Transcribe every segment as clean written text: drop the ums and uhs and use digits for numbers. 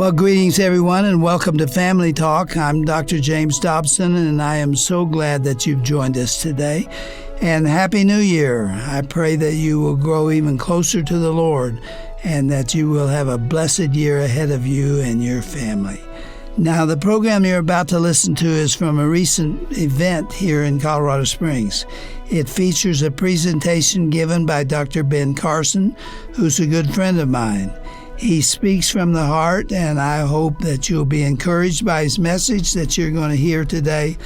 Well, greetings, everyone, and welcome to Family Talk. I'm Dr. James Dobson, and I am so glad that you've joined us today. And Happy New Year. I pray that you will grow even closer to the Lord and that you will have a blessed year ahead of you and your family. Now, the program you're about to listen to is from a recent event here in Colorado Springs. It features a presentation given by Dr. Ben Carson, who's a good friend of mine. He speaks from the heart, and I hope that you'll be encouraged by his message that you're going to hear today.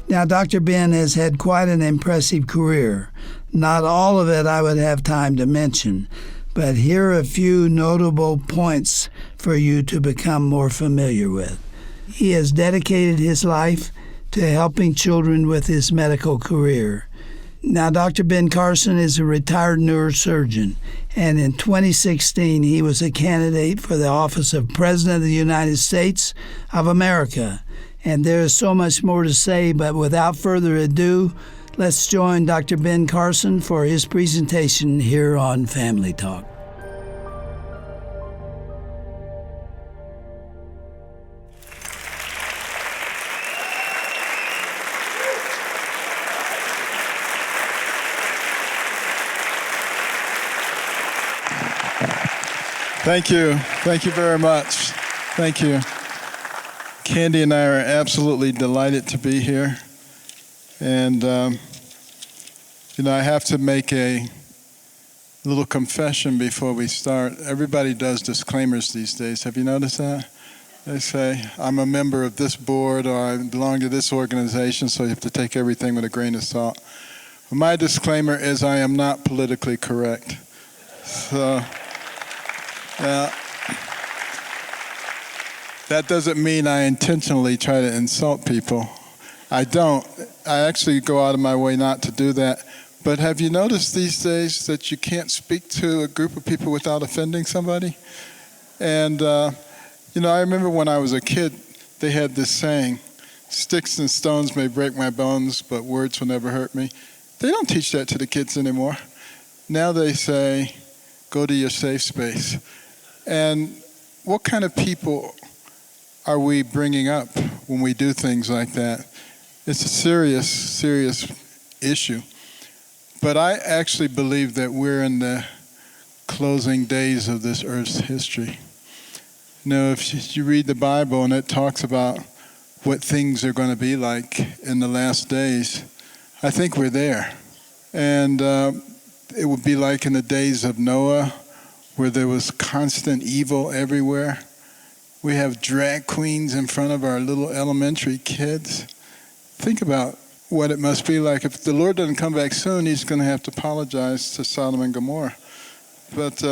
Now, Dr. Ben has had quite an impressive career. Not all of it I would have time to mention, but here are a few notable points for you to become more familiar with. He has dedicated his life to helping children with his medical career. Now, Dr. Ben Carson is a retired neurosurgeon, and in 2016, he was a candidate for the office of President of the United States of America. And there is so much more to say, but without further ado, let's join Dr. Ben Carson for his presentation here on Family Talk. Thank you. Thank you very much. Thank you. Candy and I are absolutely delighted to be here. And, I have to make a little confession before we start. Everybody does disclaimers these days. Have you noticed that? They say, I'm a member of this board or I belong to this organization, so you have to take everything with a grain of salt. Well, my disclaimer is I am not politically correct. So... that doesn't mean I intentionally try to insult people. I don't. I actually go out of my way not to do that. But have you noticed these days that you can't speak to a group of people without offending somebody? And, I remember when I was a kid, they had this saying, sticks and stones may break my bones, but words will never hurt me. They don't teach that to the kids anymore. Now they say, go to your safe space. And what kind of people are we bringing up when we do things like that? It's a serious, serious issue. But I actually believe that we're in the closing days of this earth's history. If you read the Bible and it talks about what things are going to be like in the last days, I think we're there. And it would be like in the days of Noah, where there was constant evil everywhere. We have drag queens in front of our little elementary kids. Think about what it must be like. If the Lord doesn't come back soon, he's going to have to apologize to Sodom and Gomorrah. But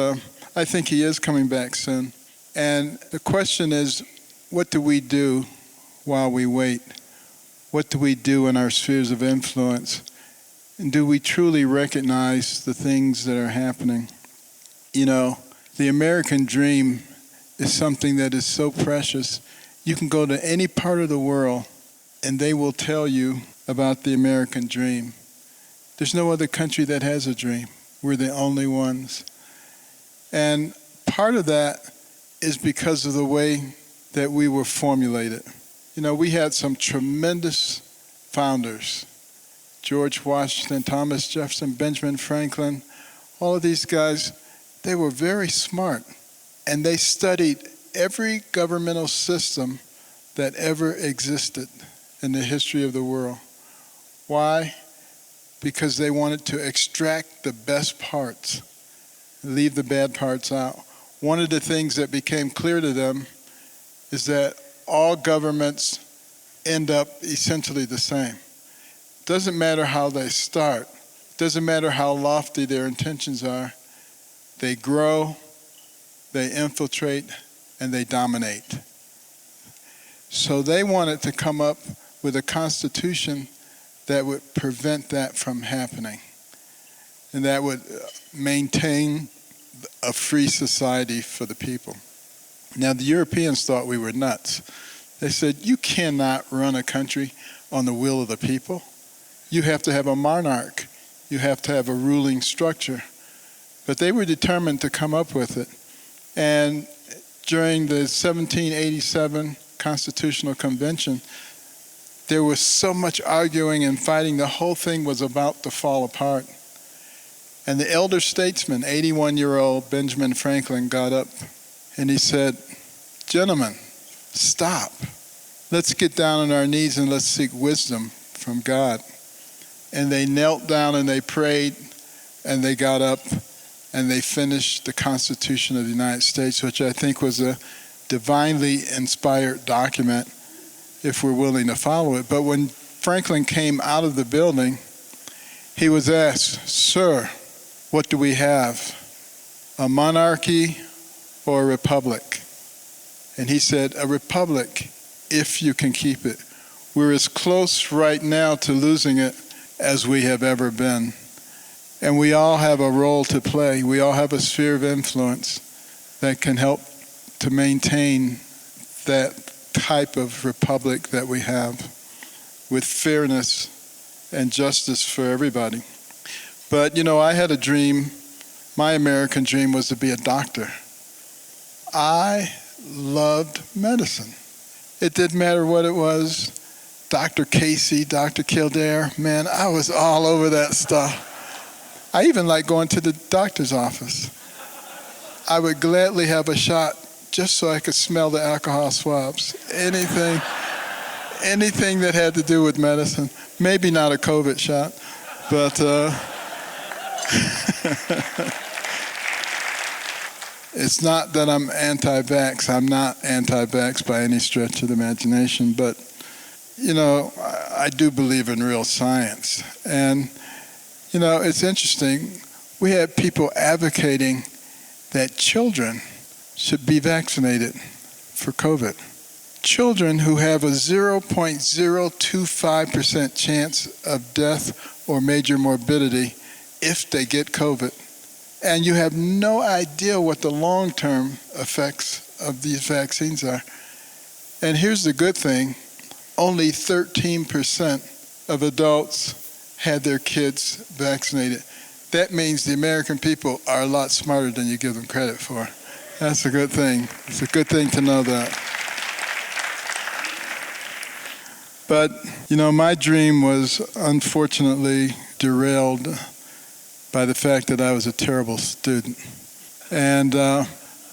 I think he is coming back soon. And the question is, what do we do while we wait? What do we do in our spheres of influence? And do we truly recognize the things that are happening? The American dream is something that is so precious. You can go to any part of the world and they will tell you about the American dream. There's no other country that has a dream. We're the only ones. And part of that is because of the way that we were formulated. We had some tremendous founders. George Washington, Thomas Jefferson, Benjamin Franklin, all of these guys. They were very smart, and they studied every governmental system that ever existed in the history of the world. Why? Because they wanted to extract the best parts, leave the bad parts out. One of the things that became clear to them is that all governments end up essentially the same. It doesn't matter how they start. It doesn't matter how lofty their intentions are. They grow, they infiltrate, and they dominate. So they wanted to come up with a constitution that would prevent that from happening, and that would maintain a free society for the people. Now, the Europeans thought we were nuts. They said, you cannot run a country on the will of the people. You have to have a monarch. You have to have a ruling structure. But they were determined to come up with it. And during the 1787 Constitutional Convention, there was so much arguing and fighting, the whole thing was about to fall apart. And the elder statesman, 81-year-old Benjamin Franklin, got up and he said, "Gentlemen, stop. Let's get down on our knees and let's seek wisdom from God." And they knelt down and they prayed and they got up and they finished the Constitution of the United States, which I think was a divinely inspired document if we're willing to follow it. But when Franklin came out of the building, he was asked, "Sir, what do we have? A monarchy or a republic?" And he said, "A republic, if you can keep it. We're as close right now to losing it as we have ever been." And we all have a role to play. We all have a sphere of influence that can help to maintain that type of republic that we have with fairness and justice for everybody. But, I had a dream. My American dream was to be a doctor. I loved medicine. It didn't matter what it was. Dr. Casey, Dr. Kildare, man, I was all over that stuff. I even liked going to the doctor's office. I would gladly have a shot just so I could smell the alcohol swabs. Anything that had to do with medicine. Maybe not a COVID shot, but it's not that I'm anti-vax. I'm not anti-vax by any stretch of the imagination, but I do believe in real science. And it's interesting. We had people advocating that children should be vaccinated for COVID. Children who have a 0.025% chance of death or major morbidity if they get COVID. And you have no idea what the long-term effects of these vaccines are. And here's the good thing. Only 13% of adults had their kids vaccinated. That means the American people are a lot smarter than you give them credit for. That's a good thing. It's a good thing to know that. But, my dream was unfortunately derailed by the fact that I was a terrible student. And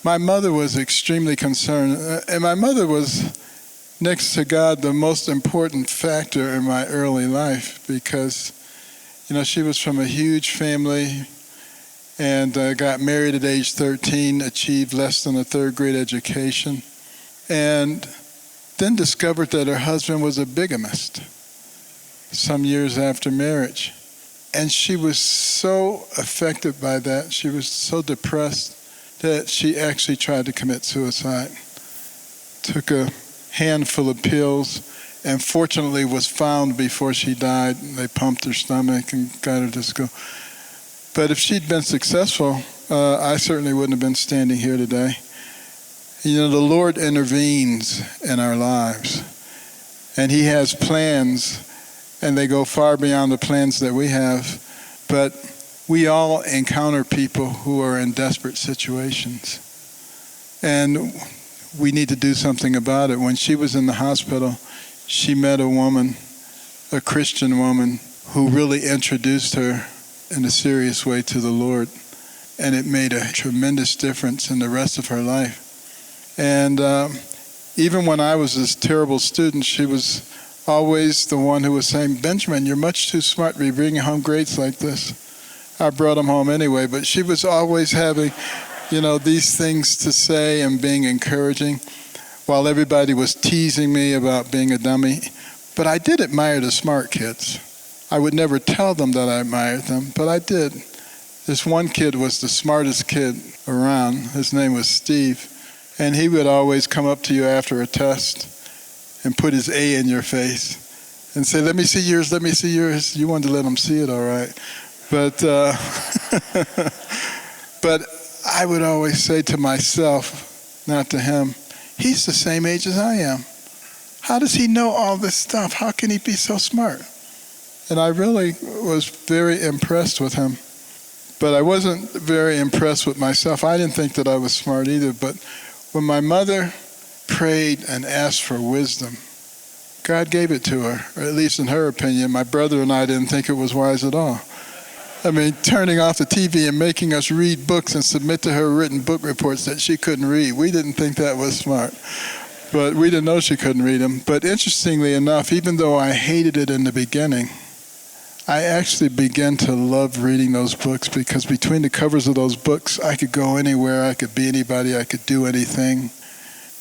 my mother was extremely concerned. And my mother was, next to God, the most important factor in my early life because, she was from a huge family and got married at age 13, achieved less than a third grade education, and then discovered that her husband was a bigamist some years after marriage. And she was so affected by that, she was so depressed that she actually tried to commit suicide. Took a handful of pills and fortunately was found before she died. They pumped her stomach and got her to go. But if she'd been successful, I certainly wouldn't have been standing here today. The Lord intervenes in our lives, and He has plans, and they go far beyond the plans that we have. But we all encounter people who are in desperate situations, and we need to do something about it. When she was in the hospital, she met a woman, a Christian woman, who really introduced her in a serious way to the Lord, and it made a tremendous difference in the rest of her life. And even when I was this terrible student, she was always the one who was saying, "Benjamin, you're much too smart to be bringing home grades like this." I brought them home anyway, but she was always having, these things to say and being encouraging, while everybody was teasing me about being a dummy. But I did admire the smart kids. I would never tell them that I admired them, but I did. This one kid was the smartest kid around. His name was Steve. And he would always come up to you after a test and put his A in your face and say, "Let me see yours, let me see yours." You wanted to let him see it, all right. But but I would always say to myself, not to him, "He's the same age as I am. How does he know all this stuff? How can he be so smart?" And I really was very impressed with him. But I wasn't very impressed with myself. I didn't think that I was smart either. But When my mother prayed and asked for wisdom, God gave it to her, or at least in her opinion. My brother and I didn't think it was wise at all. I mean, turning off the TV and making us read books and submit to her written book reports that she couldn't read. We didn't think that was smart. But we didn't know she couldn't read them. But interestingly enough, even though I hated it in the beginning, I actually began to love reading those books, because between the covers of those books, I could go anywhere, I could be anybody, I could do anything.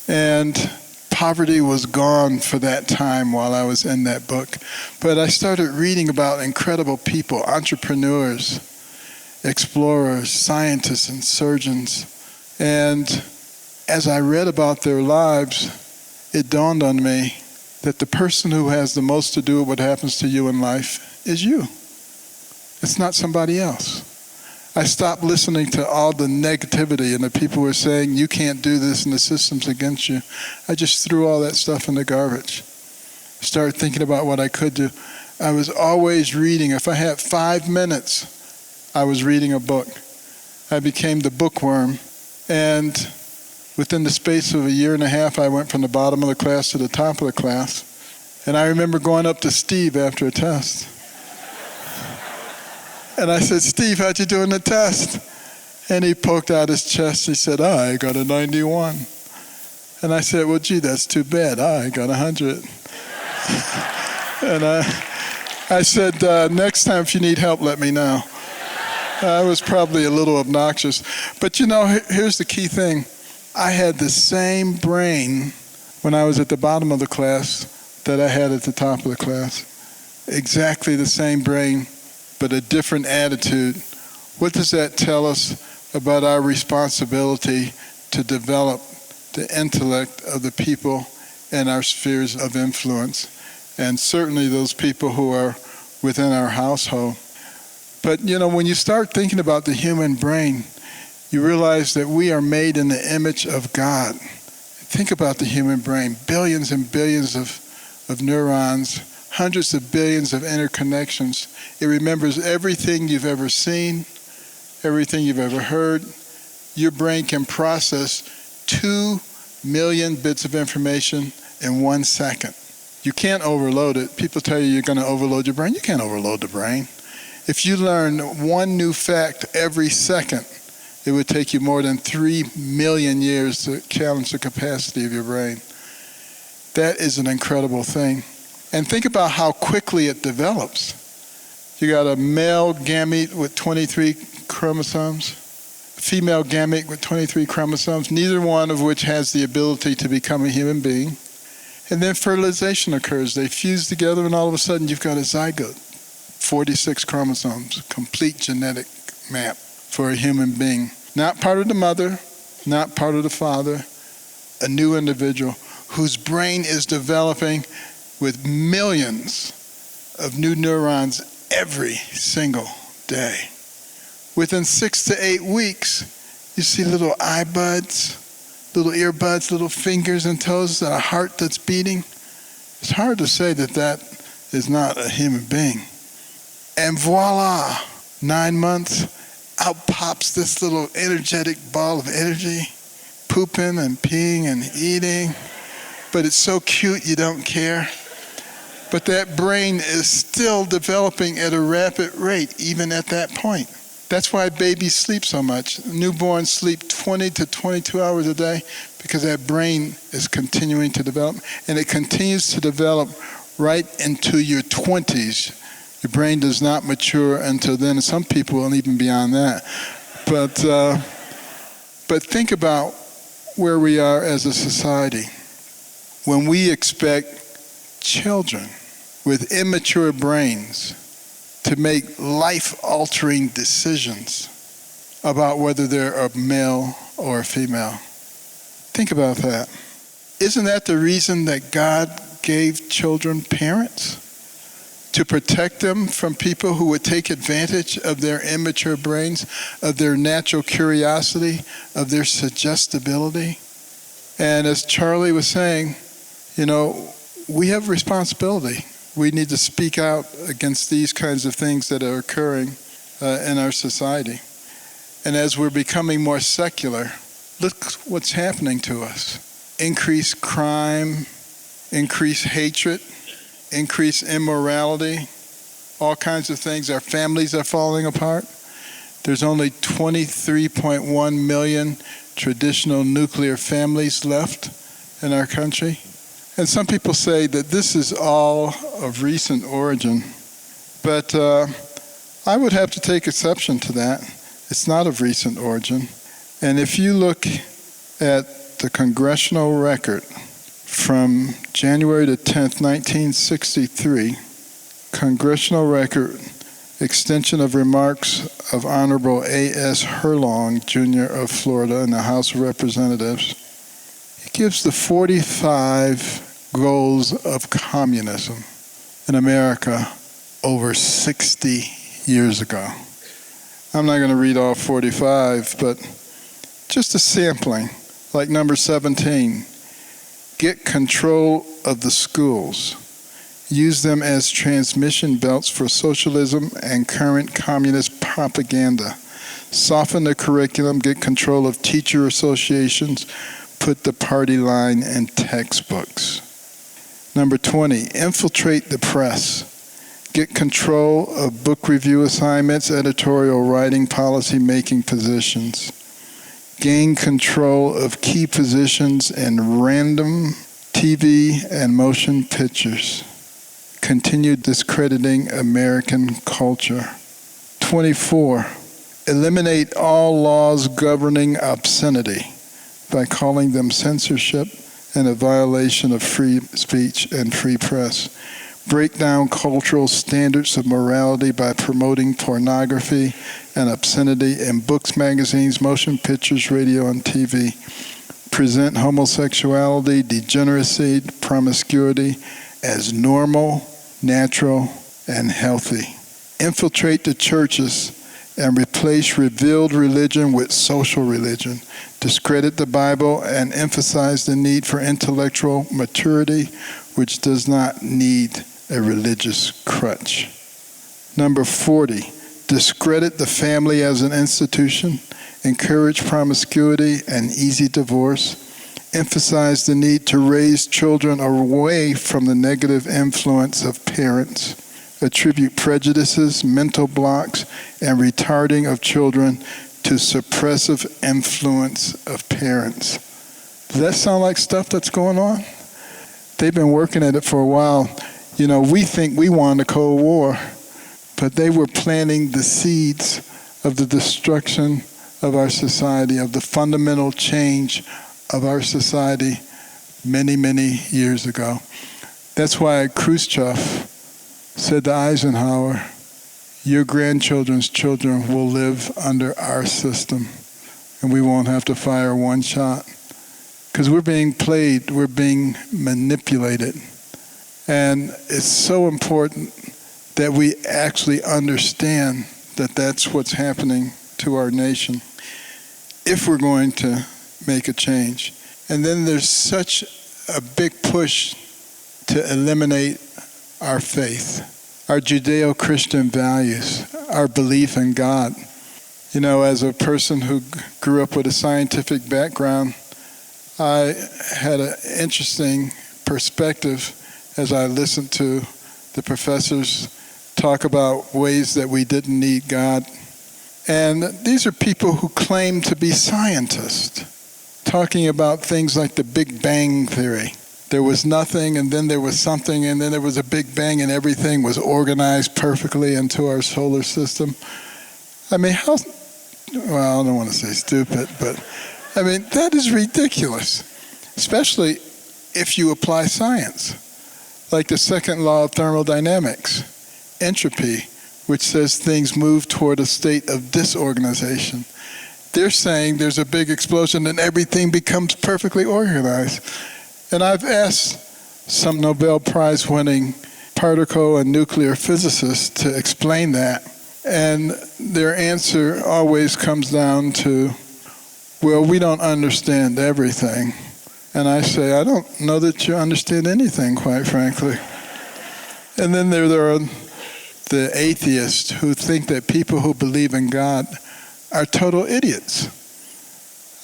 And poverty was gone for that time while I was in that book. But I started reading about incredible people, entrepreneurs, explorers, scientists, and surgeons. And as I read about their lives, it dawned on me that the person who has the most to do with what happens to you in life is you. It's not somebody else. I stopped listening to all the negativity and the people who were saying, you can't do this and the system's against you. I just threw all that stuff in the garbage. Started thinking about what I could do. I was always reading. If I had 5 minutes, I was reading a book. I became the bookworm. And within the space of a year and a half, I went from the bottom of the class to the top of the class. And I remember going up to Steve after a test. And I said, Steve, how'd you do in the test? And he poked out his chest. He said, I got a 91. And I said, well, gee, that's too bad. I got 100. And I said, next time if you need help, let me know. I was probably a little obnoxious. But here's the key thing. I had the same brain when I was at the bottom of the class that I had at the top of the class. Exactly the same brain, but a different attitude. What does that tell us about our responsibility to develop the intellect of the people in our spheres of influence, and certainly those people who are within our household? But when you start thinking about the human brain, you realize that we are made in the image of God. Think about the human brain, billions and billions of neurons, hundreds of billions of interconnections. It remembers everything you've ever seen, everything you've ever heard. Your brain can process 2 million bits of information in 1 second. You can't overload it. People tell you you're going to overload your brain. You can't overload the brain. If you learn one new fact every second, it would take you more than 3 million years to challenge the capacity of your brain. That is an incredible thing. And think about how quickly it develops. You got a male gamete with 23 chromosomes, a female gamete with 23 chromosomes, neither one of which has the ability to become a human being. And then fertilization occurs. They fuse together, and all of a sudden you've got a zygote. 46 chromosomes, complete genetic map for a human being. Not part of the mother, not part of the father, a new individual whose brain is developing with millions of new neurons every single day. Within 6 to 8 weeks, you see little eye buds, little earbuds, little fingers and toes, and a heart that's beating. It's hard to say that that is not a human being. And voila, 9 months, out pops this little energetic ball of energy, pooping and peeing and eating. But it's so cute you don't care. But that brain is still developing at a rapid rate, even at that point. That's why babies sleep so much. Newborns sleep 20 to 22 hours a day, because that brain is continuing to develop. And it continues to develop right into your 20s. Your brain does not mature until then, and some people will even beyond that. But think about where we are as a society. When we expect children with immature brains to make life-altering decisions about whether they're a male or a female. Think about that. Isn't that the reason that God gave children parents? To protect them from people who would take advantage of their immature brains, of their natural curiosity, of their suggestibility. And as Charlie was saying, we have responsibility. We need to speak out against these kinds of things that are occurring in our society. And as we're becoming more secular, look what's happening to us. Increased crime, increased hatred, increased immorality, all kinds of things. Our families are falling apart. There's only 23.1 million traditional nuclear families left in our country. And some people say that this is all of recent origin. But I would have to take exception to that. It's not of recent origin. And if you look at the congressional record from January the 10th, 1963, congressional record, extension of remarks of Honorable A.S. Herlong, Jr. of Florida in the House of Representatives. He gives the 45 goals of communism in America over 60 years ago. I'm not going to read all 45, but just a sampling, like number 17. Get control of the schools. Use them as transmission belts for socialism and current communist propaganda. Soften the curriculum, get control of teacher associations, put the party line in textbooks. Number 20, infiltrate the press. Get control of book review assignments, editorial writing, policy making positions. Gain control of key positions in random TV and motion pictures. Continue discrediting American culture. 24, eliminate all laws governing obscenity by calling them censorship and a violation of free speech and free press. Break down cultural standards of morality by promoting pornography and obscenity in books, magazines, motion pictures, radio, and TV. Present homosexuality, degeneracy, promiscuity as normal, natural, and healthy. Infiltrate the churches and replace revealed religion with social religion. Discredit the Bible and emphasize the need for intellectual maturity, which does not need a religious crutch. Number 40, discredit the family as an institution, encourage promiscuity and easy divorce, emphasize the need to raise children away from the negative influence of parents, attribute prejudices, mental blocks, and retarding of children to suppressive influence of parents. Does that sound like stuff that's going on? They've been working at it for a while. You know, we think we won the Cold War, but they were planting the seeds of the destruction of our society, of the fundamental change of our society many, many years ago. That's why Khrushchev said to Eisenhower, your grandchildren's children will live under our system, and we won't have to fire one shot. Because we're being played, we're being manipulated. And it's so important that we actually understand that that's what's happening to our nation if we're going to make a change. And then there's such a big push to eliminate our faith, our Judeo-Christian values, our belief in God. You know, as a person who grew up with a scientific background, I had an interesting perspective as I listened to the professors talk about ways that we didn't need God. And these are people who claim to be scientists, talking about things like the Big Bang Theory. There was nothing, and then there was something, and then there was a Big Bang, and everything was organized perfectly into our solar system. I mean, well, I don't want to say stupid, but I mean, that is ridiculous, especially if you apply science. Like the second law of thermodynamics, entropy, which says things move toward a state of disorganization. They're saying there's a big explosion and everything becomes perfectly organized. And I've asked some Nobel Prize winning particle and nuclear physicists to explain that. And their answer always comes down to, well, we don't understand everything. And I say, I don't know that you understand anything, quite frankly. And then there are the atheists who think that people who believe in God are total idiots.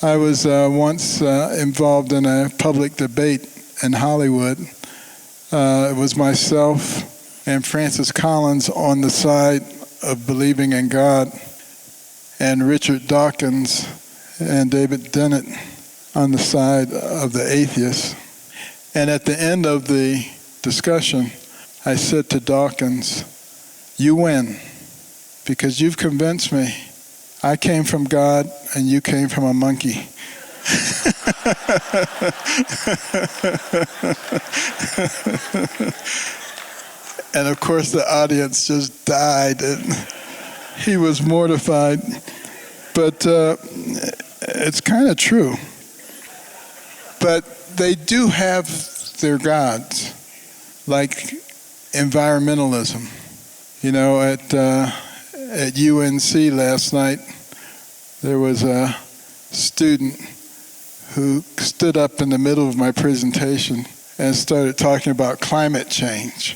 I was once involved in a public debate in Hollywood. It was myself and Francis Collins on the side of believing in God, and Richard Dawkins and David Dennett on the side of the atheists. And at the end of the discussion, I said to Dawkins, "You win, because you've convinced me. I came from God and you came from a monkey." And of course the audience just died, and he was mortified. But it's kind of true. But they do have their gods, like environmentalism. You know, at UNC last night, there was a student who stood up in the middle of my presentation and started talking about climate change.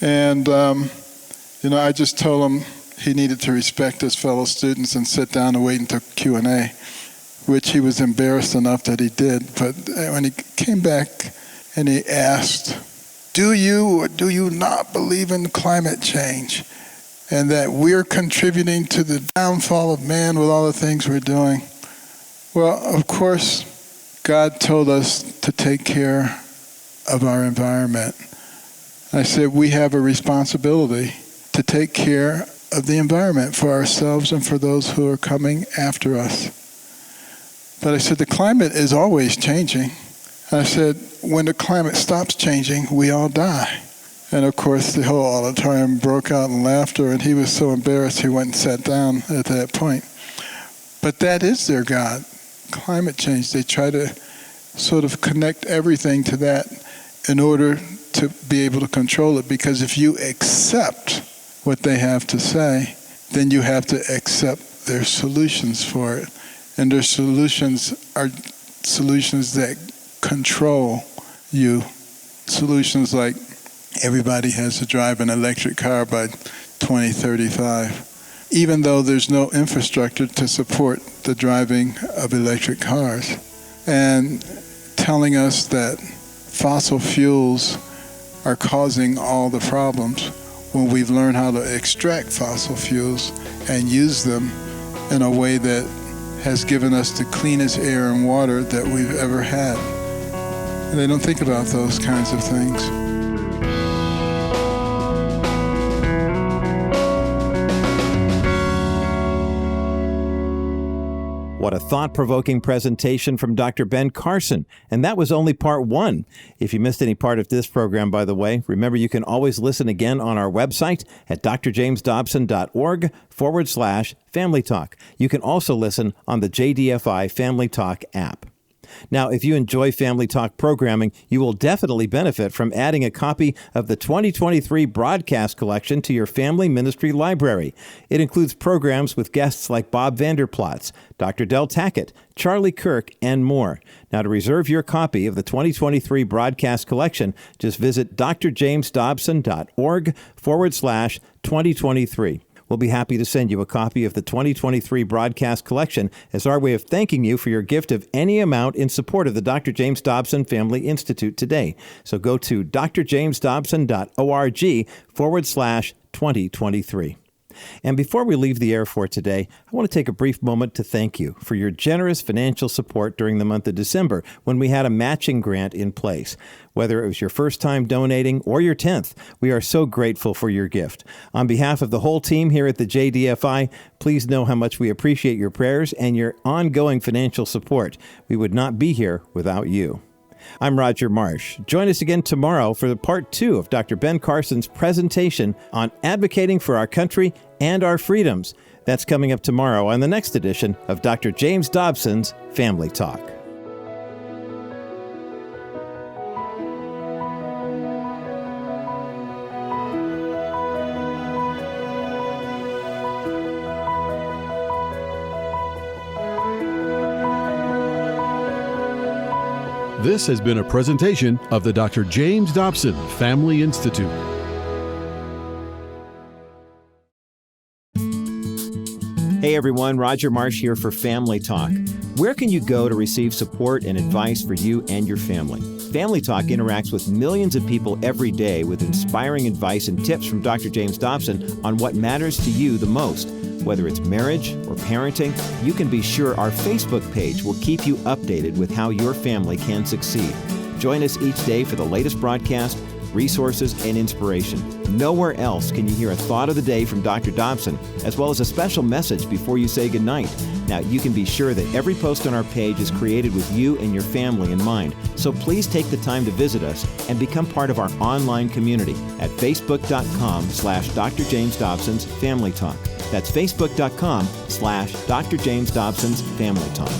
And, I just told him he needed to respect his fellow students and sit down and wait until Q&A, which he was embarrassed enough that he did. But when he came back and he asked, "Do you or do you not believe in climate change and that we're contributing to the downfall of man with all the things we're doing?" Well, of course, God told us to take care of our environment. I said we have a responsibility to take care of the environment for ourselves and for those who are coming after us. But I said the climate is always changing. I said when the climate stops changing, we all die. And of course the whole auditorium broke out in laughter, and he was so embarrassed he went and sat down at that point. But that is their God, climate change. They try to sort of connect everything to that in order to be able to control it, because if you accept what they have to say, then you have to accept their solutions for it. And their solutions are solutions that control you. Solutions like everybody has to drive an electric car by 2035, even though there's no infrastructure to support the driving of electric cars. And telling us that fossil fuels are causing all the problems when we've learned how to extract fossil fuels and use them in a way that has given us the cleanest air and water that we've ever had. And they don't think about those kinds of things. What a thought-provoking presentation from Dr. Ben Carson. And that was only part one. If you missed any part of this program, by the way, remember you can always listen again on our website at drjamesdobson.org/Family Talk. You can also listen on the JDFI Family Talk app. Now, if you enjoy Family Talk programming, you will definitely benefit from adding a copy of the 2023 broadcast collection to your family ministry library. It includes programs with guests like Bob Vanderplatz, Dr. Del Tackett, Charlie Kirk, and more. Now, to reserve your copy of the 2023 broadcast collection, just visit drjamesdobson.org/2023. We'll be happy to send you a copy of the 2023 broadcast collection as our way of thanking you for your gift of any amount in support of the Dr. James Dobson Family Institute today. So go to drjamesdobson.org/2023. And before we leave the air for today, I want to take a brief moment to thank you for your generous financial support during the month of December when we had a matching grant in place. Whether it was your first time donating or your 10th, we are so grateful for your gift. On behalf of the whole team here at the JDFI, please know how much we appreciate your prayers and your ongoing financial support. We would not be here without you. I'm Roger Marsh. Join us again tomorrow for the part 2 of Dr. Ben Carson's presentation on advocating for our country and our freedoms. That's coming up tomorrow on the next edition of Dr. James Dobson's Family Talk. This has been a presentation of the Dr. James Dobson Family Institute. Hey everyone, Roger Marsh here for Family Talk. Where can you go to receive support and advice for you and your family? Family Talk interacts with millions of people every day with inspiring advice and tips from Dr. James Dobson on what matters to you the most. Whether it's marriage or parenting, you can be sure our Facebook page will keep you updated with how your family can succeed. Join us each day for the latest broadcast, resources, and inspiration. Nowhere else can you hear a thought of the day from Dr. Dobson, as well as a special message before you say goodnight. Now, you can be sure that every post on our page is created with you and your family in mind. So please take the time to visit us and become part of our online community at facebook.com/Dr. James Dobson's Family Talk. That's facebook.com/Dr. James Dobson's Family Talk.